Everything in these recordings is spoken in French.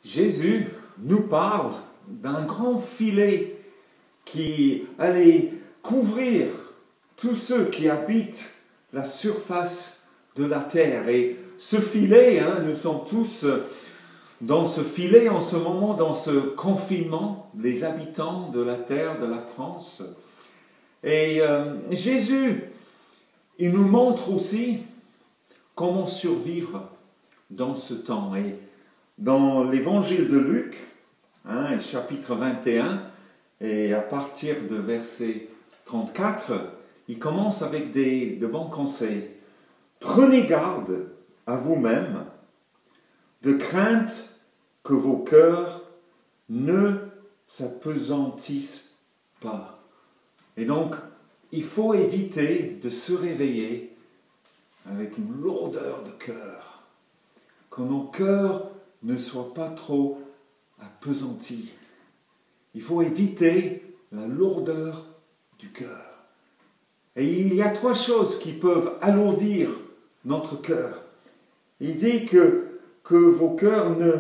Jésus nous parle d'un grand filet qui allait couvrir tous ceux qui habitent la surface de la terre. Et ce filet, nous sommes tous dans ce filet en ce moment, dans ce confinement, les habitants de la terre, de la France. Et Jésus, il nous montre aussi comment survivre dans ce temps. Et dans l'évangile de Luc, chapitre 21, et à partir de verset 34, il commence avec de bons conseils. Prenez garde à vous-même, de crainte que vos cœurs ne s'apesantissent pas. Et donc, il faut éviter de se réveiller avec une lourdeur de cœur, que nos cœurs ne soient pas trop appesantis. Il faut éviter la lourdeur du cœur. Et il y a trois choses qui peuvent alourdir notre cœur. Il dit que vos cœurs ne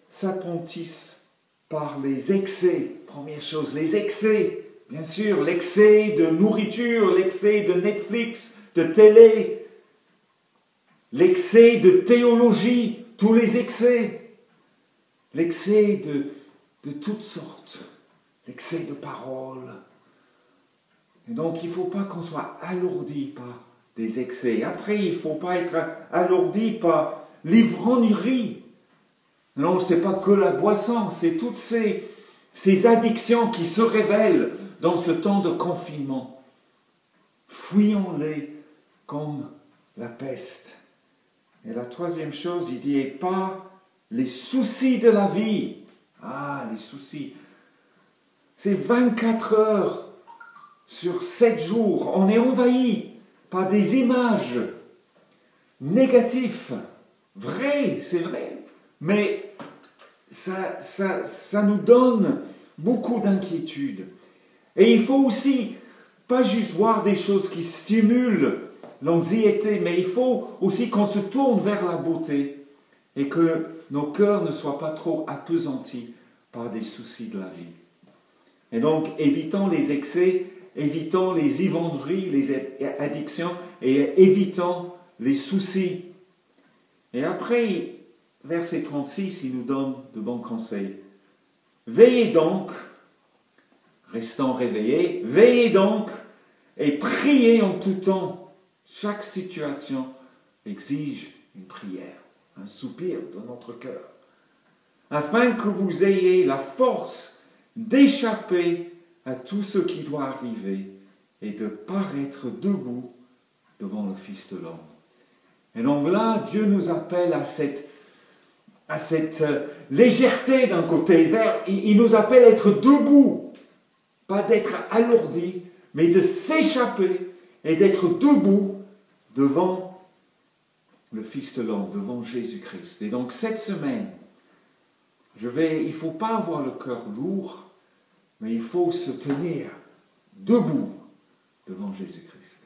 s'apesantissent par les excès. Première chose, les excès. Bien sûr, l'excès de nourriture, l'excès de Netflix, de télé, l'excès de théologie, tous les excès, l'excès de toutes sortes, l'excès de paroles. Et donc, il ne faut pas qu'on soit alourdi par des excès. Après, il ne faut pas être alourdi par l'ivrognerie. Non, ce n'est pas que la boisson, c'est toutes ces addictions qui se révèlent dans ce temps de confinement. Fuyons-les comme la peste. Et la troisième chose, il dit, et pas les soucis de la vie. Ah, les soucis. C'est 24 heures sur 7 jours. On est envahi par des images négatives. Vrai, c'est vrai. Mais ça nous donne beaucoup d'inquiétude. Et il faut aussi, pas juste voir des choses qui stimulent l'anxiété, mais il faut aussi qu'on se tourne vers la beauté et que nos cœurs ne soient pas trop appesantis par des soucis de la vie. Et donc, évitons les excès, évitons les ivrogneries, les addictions et évitons les soucis. Et après, verset 36, il nous donne de bons conseils. Veillez donc, restons réveillés, veillez donc et priez en tout temps. Chaque situation exige une prière, un soupir de notre cœur, afin que vous ayez la force d'échapper à tout ce qui doit arriver et de paraître debout devant le Fils de l'homme. Et donc là, Dieu nous appelle à cette légèreté d'un côté. Il nous appelle à être debout, pas d'être alourdi, mais de s'échapper et d'être debout devant le Fils de l'homme, devant Jésus-Christ. Et donc cette semaine, il ne faut pas avoir le cœur lourd, mais il faut se tenir debout devant Jésus-Christ.